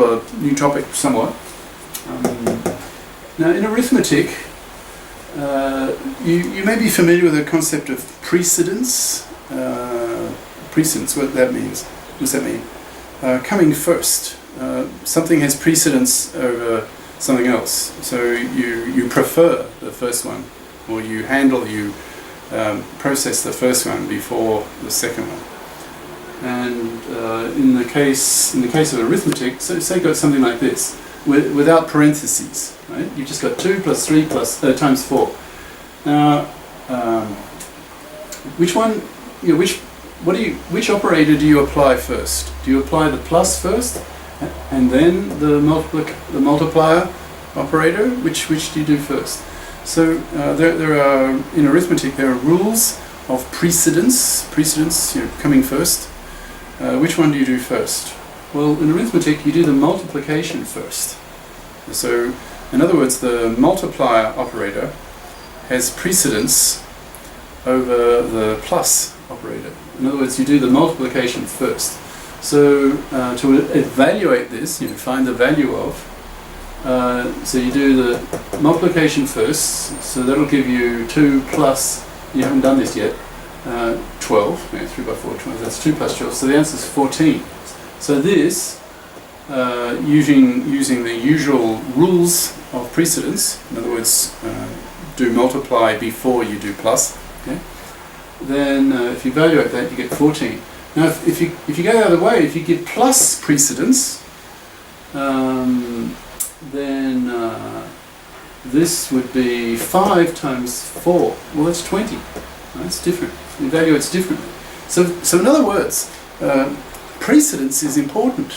A new topic somewhat. Now in arithmetic, you may be familiar with the concept of precedence. Precedence, what that means. What does that mean? Coming first. Something has precedence over something else. So you prefer the first one, or you process the first one before the second one. And in the case of arithmetic, so say you've got something like this, without parentheses, right? You've just got 2 plus 3 plus times 4. Now, which operator do you apply first? Do you apply the plus first, and then the multiplier operator? Which do you do first? So there are, in arithmetic, there are rules of precedence, coming first. Which one do you do first? Well, in arithmetic you do the multiplication first. So, in other words, the multiplier operator has precedence over the plus operator. In other words, you do the multiplication first. So, to evaluate this, find the value of, so you do the multiplication first, so that'll give you 2 plus, you haven't done this yet, 12, 3 by 4, 12, that's 2 plus 12, so the answer is 14. So this, using the usual rules of precedence, in other words, do multiply before you do plus, okay? Then if you evaluate that, you get 14. Now if you go the other way, if you give plus precedence, then this would be 5 times 4, well that's 20. That's different. It evaluates differently. So in other words, precedence is important.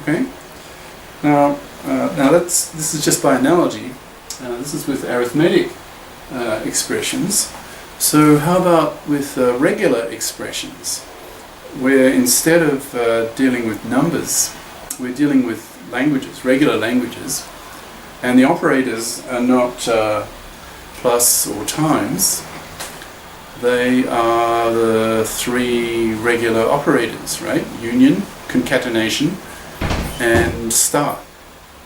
Okay. Now this is just by analogy. This is with arithmetic expressions. So how about with regular expressions, where instead of dealing with numbers, we're dealing with languages, regular languages, and the operators are not plus or times. They are the 3 regular operators, right? Union, concatenation, and star.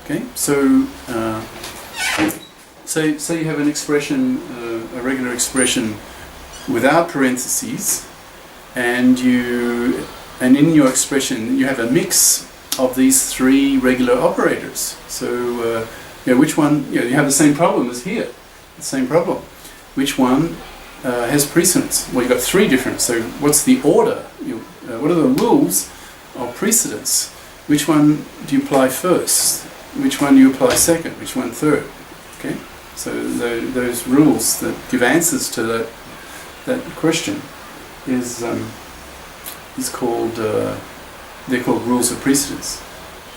Okay, so say you have an expression, a regular expression without parentheses, and in your expression you have a mix of these 3 regular operators. So which one? You have the same problem as here. The same problem. Which one has precedence? Well, you've got 3 different. So what's the order? What are the rules of precedence? Which one do you apply first? Which one do you apply second? Which one third? Okay. So those rules that give answers to that question is called they're called rules of precedence.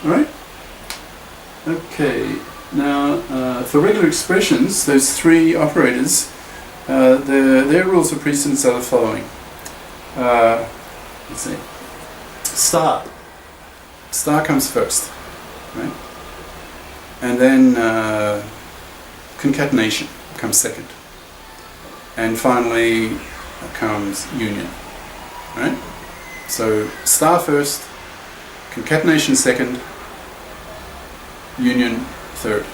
All right. Okay. Now for regular expressions, those 3 operators. Their rules of precedence are the following. Let's see. Star. Star comes first, right? And then concatenation comes second. And finally comes union, right? So star first, concatenation second, union third,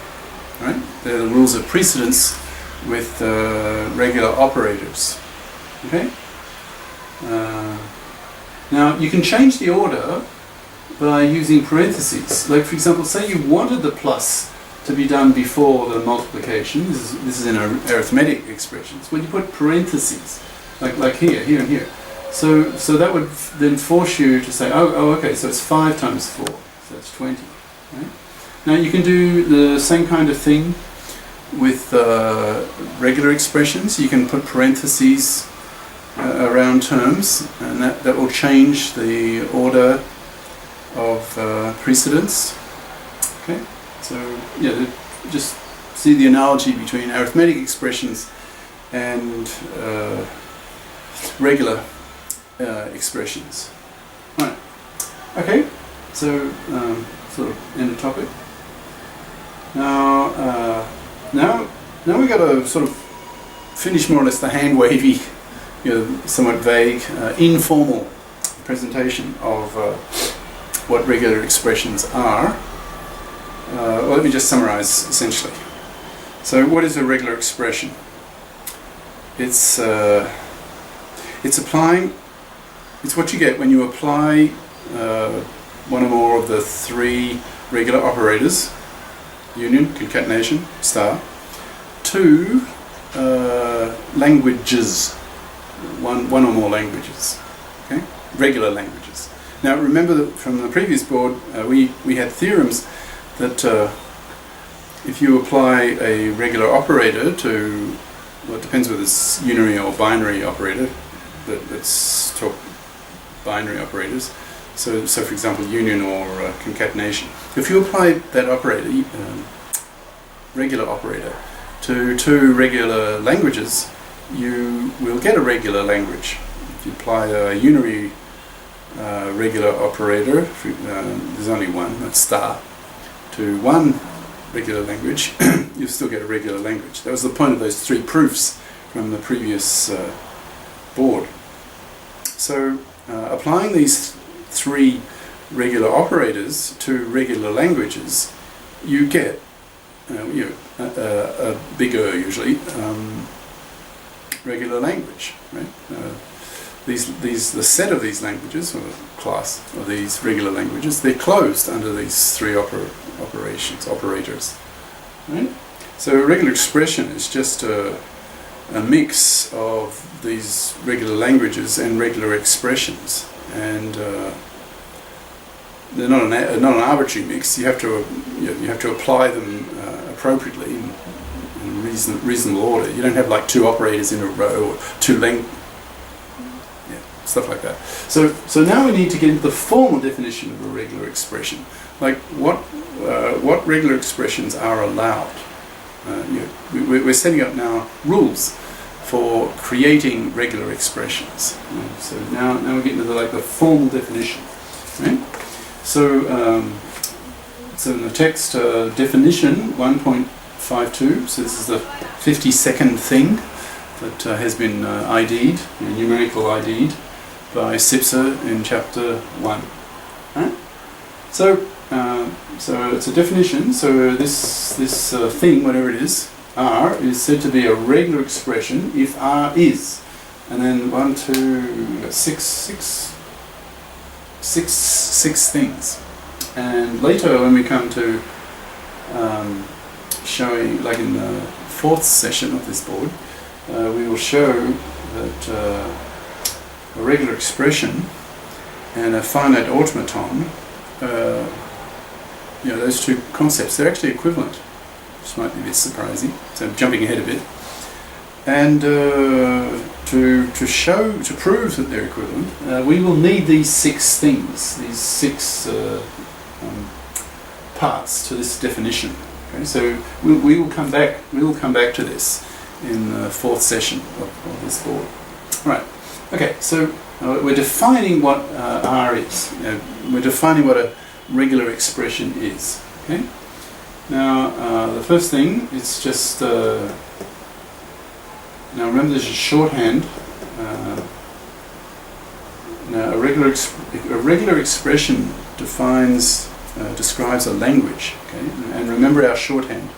right? They're the rules of precedence with regular operators. Okay. Now you can change the order by using parentheses. Like for example, say you wanted the plus to be done before the multiplication. This is in arithmetic expressions. When you put parentheses, like here, and here. So that would then force you to say, oh okay, so it's 5 times 4, so that's 20. Right? Now you can do the same kind of thing with regular expressions. You can put parentheses around terms, and that will change the order of precedence. Okay, so yeah, just see the analogy between arithmetic expressions and regular expressions. Right. Okay, so sort of end of topic. Now we've got to sort of finish more or less the hand wavy, somewhat vague, informal presentation of what regular expressions are. well, let me just summarize essentially. So what is a regular expression? It's what you get when you apply one or more of the three regular operators, union, concatenation, star, to languages, one or more languages, okay? Regular languages. Now remember that from the previous board we had theorems that if you apply a regular operator to, well, it depends whether it's unary or binary operator, but let's talk binary operators. So for example, union or concatenation. If you apply that operator, regular operator, to two regular languages, you will get a regular language. If you apply a unary regular operator, there's only one, that's star, to one regular language, you'll still get a regular language. That was the point of those three proofs from the previous board. So applying these three regular operators to regular languages, you get a bigger, usually, regular language. Right? The set of these languages, or class of these regular languages, they're closed under these three operators. Right? So a regular expression is just a mix of these regular languages and regular expressions, and they're not an arbitrary mix. You have to apply them appropriately in reasonable order. You don't have like two operators in a row or stuff like that. So now we need to get into the formal definition of a regular expression. Like what regular expressions are allowed. We're setting up now rules for creating regular expressions. So now we're getting to the formal definition. Right? So in the text definition 1.52, so this is the 52nd thing that has been ID'd, numerical ID'd by Sipser in chapter 1. Right? So it's a definition. So this thing, whatever it is, R, is said to be a regular expression if R is, and then 1, 2, 6 things. And later, when we come to showing, like in the fourth session of this board, we will show that a regular expression and a finite automaton, those two concepts, they're actually equivalent, which might be a bit surprising. So I'm jumping ahead a bit. And to prove that they're equivalent, we will need these 6 things, these 6 parts to this definition. Okay, so we will come back to this in the fourth session of this board. Right. Okay. So we're defining what R is. We're defining what a regular expression is. Okay. Now the first thing is just now remember there's a shorthand. Now a regular expression describes a language. Okay, and remember our shorthand.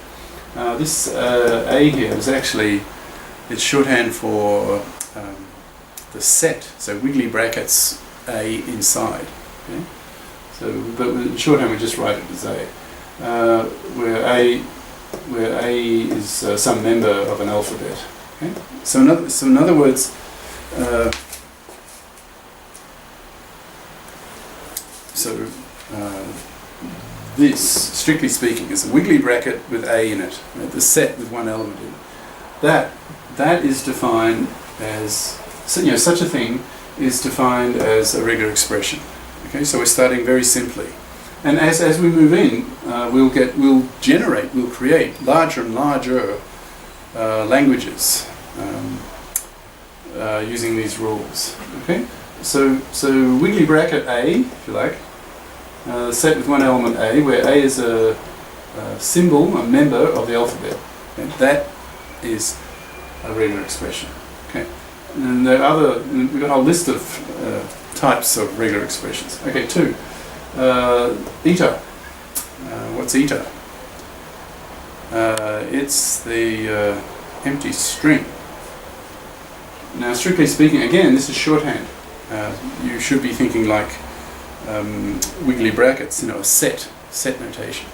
This A here is actually, it's shorthand for the set. So wiggly brackets A inside. Okay? So, but in shorthand we just write it as A, where A is some member of an alphabet. Okay? So in other words, this, strictly speaking, is a wiggly bracket with A in it, right? The set with one element in it. That is defined as, such a thing is defined as a regular expression. Okay, so we're starting very simply, and as we move in, we'll create larger and larger languages using these rules. Okay, so wiggly bracket A, if you like. Set with one element A, where A is a symbol, a member of the alphabet. Okay? That is a regular expression. Okay, and we've got a whole list of types of regular expressions. Okay, 2. Eta. What's eta? It's the empty string. Now, strictly speaking, again, this is shorthand. You should be thinking like wiggly brackets, you know, a set notation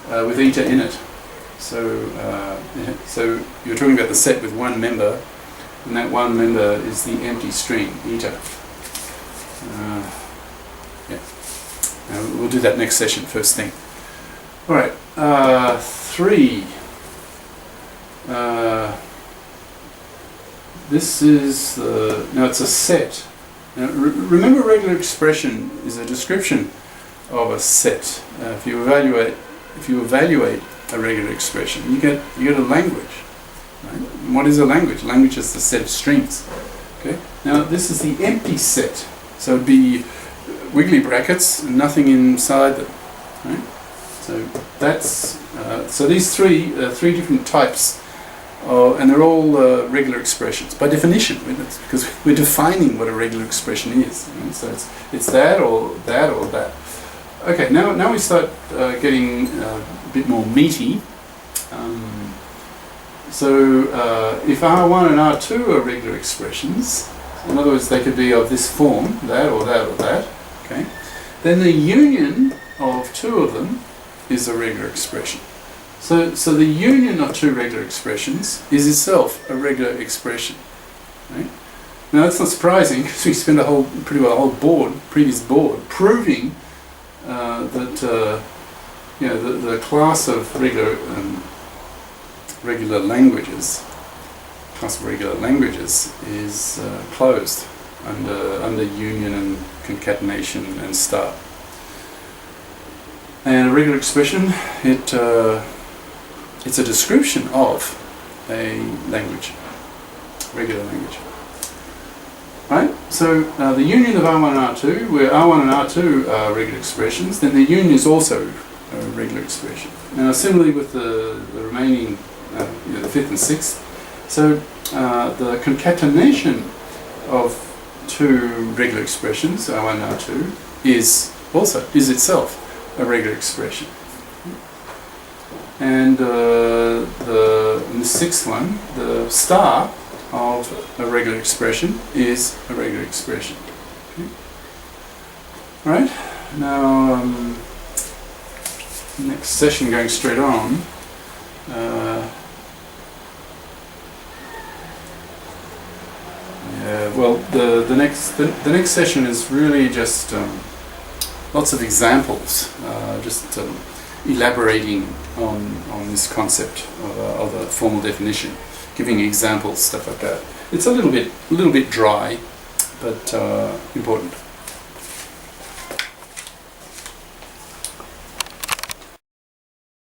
with eta in it. So you're talking about the set with one member, and that one member is the empty string, eta. We'll do that next session, first thing. All right, 3. This is it's a set. Now, remember, regular expression is a description of a set. If you evaluate a regular expression, you get a language. Right? What is a language? Language is the set of strings. Okay. Now this is the empty set, so it'd be wiggly brackets and nothing inside them. Right? So that's so these three different types, and they're all regular expressions by definition, because we're defining what a regular expression is. Right? So it's that or that or that. Okay, now we start getting a bit more meaty. So if R1 and R2 are regular expressions, in other words, they could be of this form, that or that or that, okay, then the union of two of them is a regular expression. So the union of two regular expressions is itself a regular expression. Right? Now that's not surprising, because we spent pretty well a whole previous board, proving that the class of regular languages is closed under union and concatenation and star. And a regular expression, it's a description of a language, regular language. Right? So the union of R1 and R2, where R1 and R2 are regular expressions, then the union is also a regular expression. Now similarly with the remaining, the 5th and 6th, so the concatenation of two regular expressions, R1 and R2, is itself a regular expression. And in the 6th one, the star of a regular expression is a regular expression. Okay. All right. Now, next session, going straight on. The next session is really just lots of examples, elaborating on this concept of a formal definition, giving examples, stuff like that. It's a little bit dry, but important.